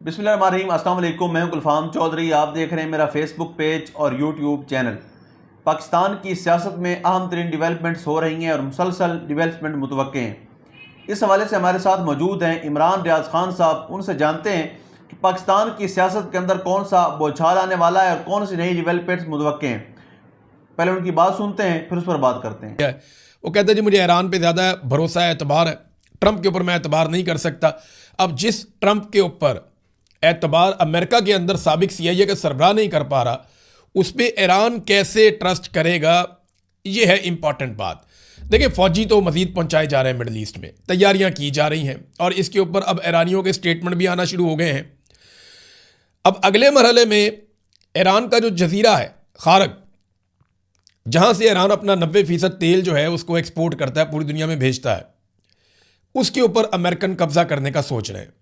बिस्मिल्लाहिर्रहमानिर्रहीम। अस्सलाम वालेकुम। मैं हूं गुलफाम चौधरी। आप देख रहे हैं मेरा फेसबुक पेज और यूट्यूब चैनल। पाकिस्तान की सियासत में अहम तरीन डिवेलपमेंट्स हो रही हैं और मुसलसल डिवेलपमेंट मुतवक्के हैं। इस हवाले से हमारे साथ मौजूद हैं इमरान रियाज खान साहब। उनसे जानते हैं कि पाकिस्तान की सियासत के अंदर कौन सा बौछार आने वाला है और कौन सी नई डिवेलपमेंट्स मुतवक्के हैं। पहले उनकी बात सुनते हैं, फिर उस पर बात करते हैं। वो कहते हैं जी मुझे ईरान पे ज़्यादा भरोसा है, एतबार है, ट्रंप के ऊपर मैं एतबार नहीं कर सकता। अब जिस ट्रंप के ऊपर एतबार अमेरिका के अंदर साबिक CIA का सरबराह नहीं कर पा रहा, उस पर ईरान कैसे ट्रस्ट करेगा, ये है इंपॉर्टेंट बात। देखिए, फ़ौजी तो मज़ीद पहुंचाए जा रहे हैं, मिडल ईस्ट में तैयारियां की जा रही हैं और इसके ऊपर अब ईरानियों के स्टेटमेंट भी आना शुरू हो गए हैं। अब अगले मरहले में ईरान का जो जजीरा है खारक, जहां से ईरान अपना 90% तेल जो है उसको एक्सपोर्ट करता है, पूरी दुनिया में भेजता है, उसके ऊपर अमेरिकन कब्जा करने का सोच रहे हैं।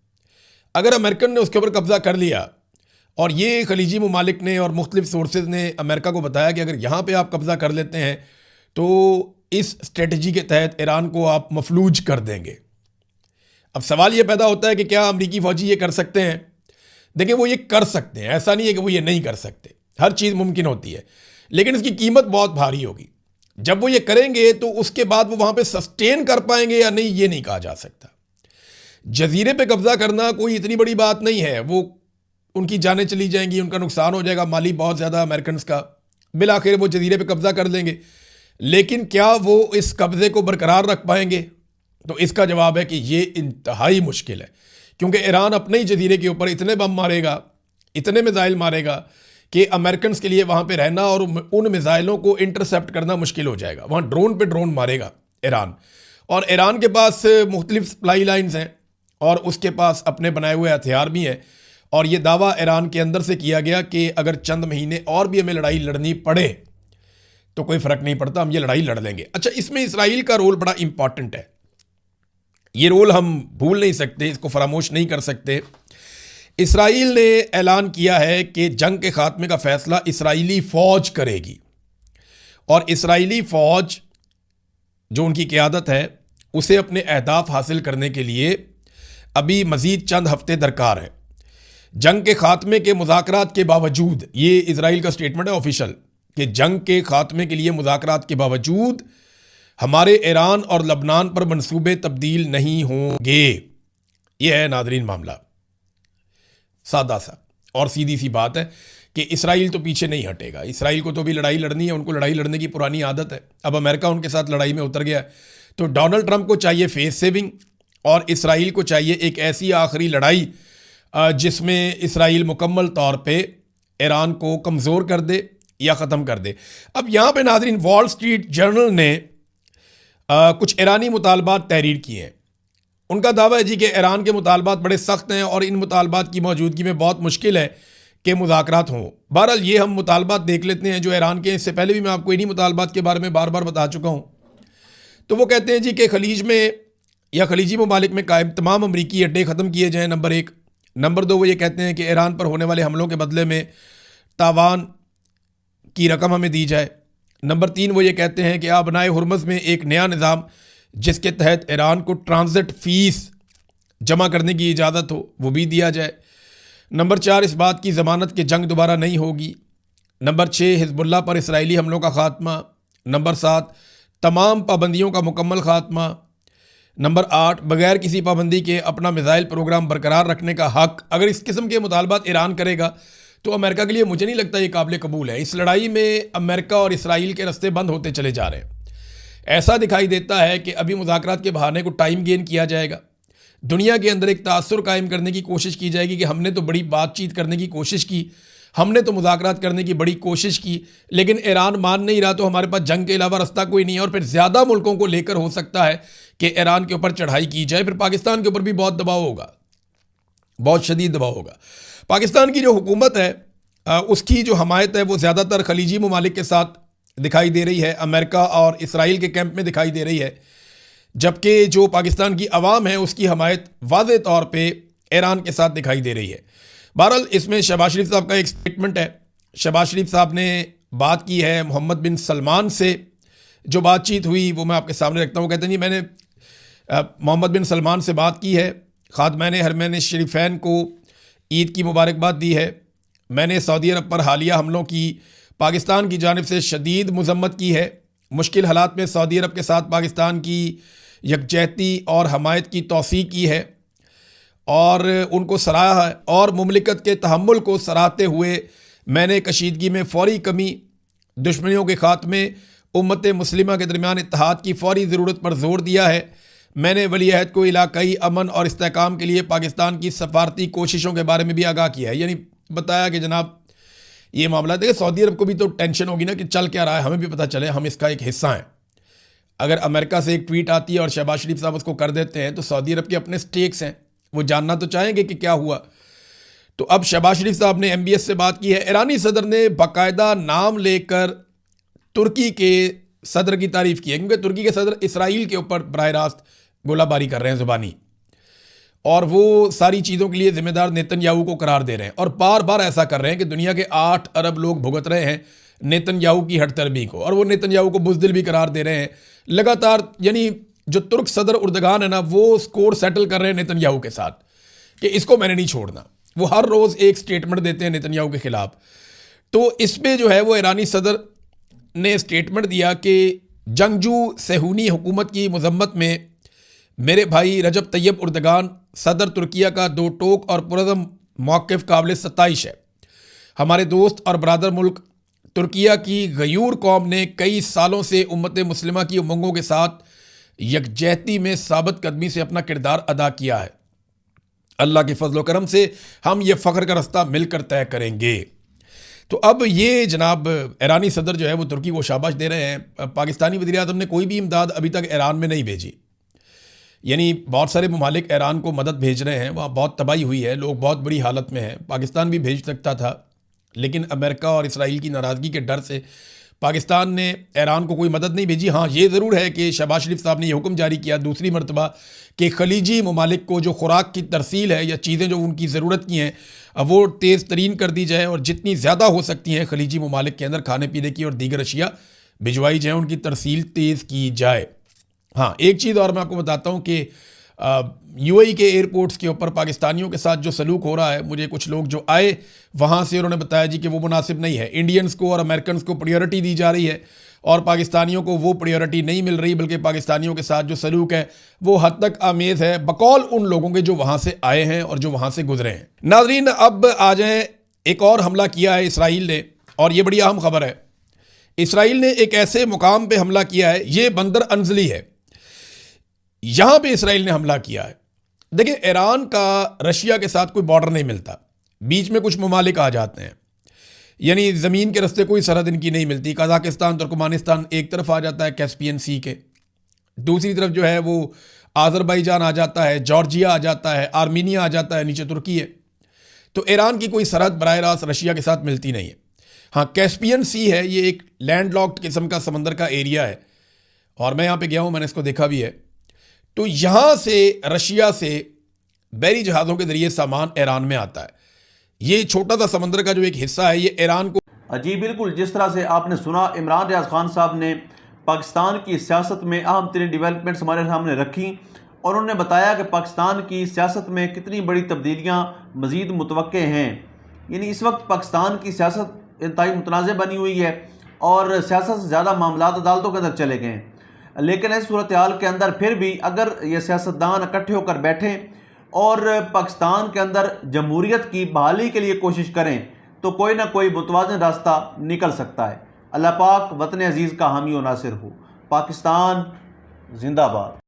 अगर अमेरिकन ने उसके ऊपर कब्जा कर लिया, और ये खलीजी ममालिक ने और मुख्तलिफ सोर्सेज ने अमेरिका को बताया कि अगर यहाँ पे आप कब्जा कर लेते हैं तो इस स्ट्रेटजी के तहत ईरान को आप मफलूज कर देंगे। अब सवाल ये पैदा होता है कि क्या अमरीकी फ़ौजी ये कर सकते हैं? देखिए, वो ये कर सकते हैं, ऐसा नहीं है कि वो ये नहीं कर सकते। हर चीज़ मुमकिन होती है, लेकिन इसकी कीमत बहुत भारी होगी। जब वो ये करेंगे तो उसके बाद वो वहाँ पे सस्टेन कर पाएंगे या नहीं, ये नहीं कहा जा सकता। जजीरे पे कब्जा करना कोई इतनी बड़ी बात नहीं है, वो उनकी जानें चली जाएंगी, उनका नुकसान हो जाएगा माली बहुत ज़्यादा अमेरिकन का, बिल आखिर वो जजीरे पे कब्जा कर लेंगे। लेकिन क्या वो इस कब्जे को बरकरार रख पाएंगे? तो इसका जवाब है कि ये इंतहाई मुश्किल है, क्योंकि ईरान अपने ही जजीरे के ऊपर इतने बम मारेगा, इतने मिज़ाइल मारेगा कि अमेरिकन के लिए वहाँ पे रहना और उन मिज़ाइलों को इंटरसेप्ट करना मुश्किल हो जाएगा। वहाँ ड्रोन पे ड्रोन मारेगा ईरान, और ईरान के पास मुख्तलिफ सप्लाई लाइन्स हैं और उसके पास अपने बनाए हुए हथियार भी हैं। और ये दावा ईरान के अंदर से किया गया कि अगर चंद महीने और भी हमें लड़ाई लड़नी पड़े तो कोई फ़र्क नहीं पड़ता, हम ये लड़ाई लड़ लेंगे। अच्छा, इसमें इसराइल का रोल बड़ा इंपॉर्टेंट है। ये रोल हम भूल नहीं सकते, इसको फरामोश नहीं कर सकते। इसराइल ने ऐलान किया है कि जंग के खात्मे का फैसला इसराइली फ़ौज करेगी, और इसराइली फ़ौज जो उनकी क़यादत है उसे अपने अहदाफ हासिल करने के लिए अभी मज़ीद चंद हफ्ते दरकार है। जंग के खात्मे के मुज़ाकरात के बावजूद, ये इजराइल का स्टेटमेंट है ऑफिशियल, कि जंग के खात्मे के लिए मुज़ाकरात के बावजूद हमारे ईरान और लबनान पर मंसूबे तब्दील नहीं होंगे। ये है नाज़रीन मामला, सादा सा और सीधी सी बात है कि इसराइल तो पीछे नहीं हटेगा। इसराइल को तो भी लड़ाई लड़नी है, उनको लड़ाई लड़ने की पुरानी आदत है। अब अमेरिका उनके साथ लड़ाई में उतर गया है, तो डोनाल्ड ट्रंप को चाहिए फेस सेविंग, और इसराइल को चाहिए एक ऐसी आखिरी लड़ाई जिसमें इसराइल मुकम्मल तौर पे ईरान को कमज़ोर कर दे या ख़त्म कर दे। अब यहाँ पे नाज़रीन, वॉल स्ट्रीट जर्नल ने कुछ ईरानी मुतालबात तहरीर किए हैं। उनका दावा है जी कि ईरान के मुतालबात बड़े सख्त हैं और इन मुतालबात की मौजूदगी में बहुत मुश्किल है कि मुज़ाकरात हों। बहरहाल ये हम मुतालबात देख लेते हैं जो ईरान के, इससे पहले भी मैं आपको इन्हीं मुतालबात के बारे में बार बार बता चुका हूँ। तो वो कहते हैं जी कि खलीज में या खलीजी ममालिक में कायम तमाम अमरीकी अड्डे ख़त्म किए जाएँ, नंबर 1। नंबर 2, वो ये कहते हैं कि ईरान पर होने वाले हमलों के बदले में तावान की रकम हमें दी जाए। नंबर 3, वो ये कहते हैं कि आबनाए हुर्मज़ में एक नया निज़ाम जिसके तहत ईरान को ट्रांजिट फ़ीस जमा करने की इजाज़त हो, वो भी दिया जाए। नंबर 4, इस बात की ज़मानत कि जंग दोबारा नहीं होगी। नंबर 6, हिज़्बुल्लाह पर इसराइली हमलों का ख़ात्मा। नंबर 7, तमाम पाबंदियों का मुकम्मल ख़ात्मा। नंबर 8, बगैर किसी पाबंदी के अपना मिसाइल प्रोग्राम बरकरार रखने का हक। अगर इस किस्म के मुतालबात ईरान करेगा तो अमेरिका के लिए मुझे नहीं लगता ये काबिल कबूल है। इस लड़ाई में अमेरिका और इसराइल के रास्ते बंद होते चले जा रहे हैं। ऐसा दिखाई देता है कि अभी मुज़ाकरात के बहाने को टाइम गेन किया जाएगा, दुनिया के अंदर एक तासुर कायम करने की कोशिश की जाएगी कि हमने तो बड़ी बातचीत करने की कोशिश की, हमने तो मुज़ाकरात करने की बड़ी कोशिश की, लेकिन ईरान मान नहीं रहा, तो हमारे पास जंग के अलावा रास्ता कोई नहीं है। और फिर ज़्यादा मुल्कों को लेकर हो सकता है कि ईरान के ऊपर चढ़ाई की जाए। फिर पाकिस्तान के ऊपर भी बहुत दबाव होगा, बहुत शदीद दबाव होगा। पाकिस्तान की जो हुकूमत है उसकी जो हमायत है वो ज़्यादातर खलीजी ममालिक के साथ दिखाई दे रही है, अमेरिका और इसराइल के कैंप में दिखाई दे रही है, जबकि जो पाकिस्तान की अवाम है उसकी हमायत वाज़ेह तौर पे ईरान के साथ दिखाई दे रही है। बहरहाल इसमें शहबाज शरीफ साहब का एक स्टेटमेंट है। शहबाज शरीफ साहब ने बात की है मोहम्मद बिन सलमान से, जो बातचीत हुई वो मैं आपके सामने रखता हूँ। कहते हैं जी मैंने मोहम्मद बिन सलमान से बात की है, खादमैन हरमैन शरीफैन को عید کی مبارکباد دی ہے. میں نے سعودی عرب پر حالیہ حملوں کی پاکستان کی جانب سے شدید مذمت کی ہے. مشکل حالات میں سعودی عرب کے ساتھ پاکستان کی یکجہتی اور حمایت کی توثیق کی ہے اور ان کو سراہا ہے, اور مملکت کے تحمل کو سراہتے ہوئے میں نے کشیدگی میں فوری کمی, دشمنیوں کے خاتمے, امت مسلمہ کے درمیان اتحاد کی فوری ضرورت پر زور دیا ہے. میں نے ولی عہد کو علاقائی امن اور استحکام کے لیے پاکستان کی سفارتی کوششوں کے بارے میں بھی آگاہ کیا ہے. یعنی بتایا کہ جناب یہ معاملہ دیکھیں, سعودی عرب کو بھی تو ٹینشن ہوگی نا کہ چل کیا رہا ہے, ہمیں بھی پتہ چلے, ہم اس کا ایک حصہ ہیں. اگر امریکہ سے ایک ٹویٹ آتی ہے اور شہباز شریف صاحب اس کو کر دیتے ہیں تو سعودی عرب کے اپنے سٹیکس ہیں, وہ جاننا تو چاہیں گے کہ کیا ہوا. تو اب شہباز شریف صاحب نے MBS سے بات کی ہے. ایرانی صدر نے باقاعدہ نام لے کر ترکی کے صدر کی تعریف کی ہے, کیونکہ ترکی کے صدر اسرائیل کے اوپر براہ راست گولہ باری کر رہے ہیں زبانی, اور وہ ساری چیزوں کے لیے ذمہ دار نیتن یاہو کو قرار دے رہے ہیں, اور بار بار ایسا کر رہے ہیں کہ دنیا کے 8 ارب لوگ بھگت رہے ہیں نیتن یاہو کی ہٹ درمی کو, اور وہ نیتن یاہو کو بزدل بھی قرار دے رہے ہیں لگاتار. یعنی جو ترک صدر اردگان ہے نا, وہ اسکور سیٹل کر رہے ہیں نیتن یاہو کے ساتھ کہ اس کو میں نے نہیں چھوڑنا. وہ ہر روز ایک سٹیٹمنٹ دیتے ہیں نیتن یاہو کے خلاف. تو اس پہ جو ہے وہ ایرانی صدر نے سٹیٹمنٹ دیا کہ جنگجو صہیونی حکومت کی مذمت میں میرے بھائی رجب طیب اردگان صدر ترکیہ کا دو ٹوک اور پرعزم موقف قابل ستائش ہے. ہمارے دوست اور برادر ملک ترکیہ کی غیور قوم نے کئی سالوں سے امت مسلمہ کی امنگوں کے ساتھ یکجہتی میں ثابت قدمی سے اپنا کردار ادا کیا ہے. اللہ کے فضل و کرم سے ہم یہ فخر کا رستہ مل کر طے کریں گے. تو اب یہ جناب ایرانی صدر جو ہے وہ ترکی کو شاباش دے رہے ہیں. پاکستانی وزیر اعظم نے کوئی بھی امداد ابھی تک ایران میں نہیں بھیجی. یعنی بہت سارے ممالک ایران کو مدد بھیج رہے ہیں, وہاں بہت تباہی ہوئی ہے, لوگ بہت بڑی حالت میں ہیں. پاکستان بھی بھیج سکتا تھا, لیکن امریکہ اور اسرائیل کی ناراضگی کے ڈر سے پاکستان نے ایران کو کوئی مدد نہیں بھیجی. ہاں یہ ضرور ہے کہ شہباز شریف صاحب نے یہ حکم جاری کیا دوسری مرتبہ کہ خلیجی ممالک کو جو خوراک کی ترسیل ہے یا چیزیں جو ان کی ضرورت کی ہیں وہ تیز ترین کر دی جائے, اور جتنی زیادہ ہو سکتی ہیں خلیجی ممالک کے اندر کھانے پینے کی اور دیگر اشیاء بھجوائی جائیں, ان کی ترسیل تیز کی جائے. ہاں ایک چیز اور میں آپ کو بتاتا ہوں کہ UAE کے ایئرپورٹس کے اوپر پاکستانیوں کے ساتھ جو سلوک ہو رہا ہے, مجھے کچھ لوگ جو آئے وہاں سے انہوں نے بتایا جی کہ وہ مناسب نہیں ہے. انڈینز کو اور امریکنز کو پریورٹی دی جا رہی ہے اور پاکستانیوں کو وہ پریورٹی نہیں مل رہی, بلکہ پاکستانیوں کے ساتھ جو سلوک ہے وہ حد تک آمیز ہے بقول ان لوگوں کے جو وہاں سے آئے ہیں اور جو وہاں سے گزرے ہیں. ناظرین اب آ جائیں, ایک اور حملہ کیا ہے اسرائیل نے, اور یہ بڑی اہم خبر ہے. اسرائیل نے ایک ایسے مقام پہ حملہ کیا ہے, یہ بندر انزلی ہے, یہاں پہ اسرائیل نے حملہ کیا ہے. دیکھیں ایران کا رشیا کے ساتھ کوئی بارڈر نہیں ملتا, بیچ میں کچھ ممالک آ جاتے ہیں, یعنی زمین کے رستے کوئی سرحد ان کی نہیں ملتی. قزاقستان ترکمانستان ایک طرف آ جاتا ہے کیسپین سی کے, دوسری طرف جو ہے وہ آذربائیجان آ جاتا ہے, جارجیا آ جاتا ہے, آرمینیا آ جاتا ہے, نیچے ترکی ہے. تو ایران کی کوئی سرحد براہ راست رشیا کے ساتھ ملتی نہیں ہے. ہاں کیسپین سی ہے, یہ ایک لینڈ لاکڈ قسم کا سمندر کا ایریا ہے, اور میں یہاں پہ گیا ہوں, میں نے اس کو دیکھا بھی ہے. تو یہاں سے رشیا سے بحری جہازوں کے ذریعے سامان ایران میں آتا ہے. یہ چھوٹا سا سمندر کا جو ایک حصہ ہے یہ ایران کو جی بالکل جس طرح سے آپ نے سنا, عمران ریاض خان صاحب نے پاکستان کی سیاست میں اہم ترین ڈیولپمنٹس ہمارے سامنے رکھی, اور انہوں نے بتایا کہ پاکستان کی سیاست میں کتنی بڑی تبدیلیاں مزید متوقع ہیں. یعنی اس وقت پاکستان کی سیاست انتہائی متنازع بنی ہوئی ہے, اور سیاست سے زیادہ معاملات عدالتوں کے اندر چلے گئے ہیں. لیکن اس صورتحال کے اندر پھر بھی اگر یہ سیاستدان اکٹھے ہو کر بیٹھیں اور پاکستان کے اندر جمہوریت کی بحالی کے لیے کوشش کریں تو کوئی نہ کوئی متوازن راستہ نکل سکتا ہے. اللہ پاک وطن عزیز کا حامی و ناصر ہو. پاکستان زندہ باد.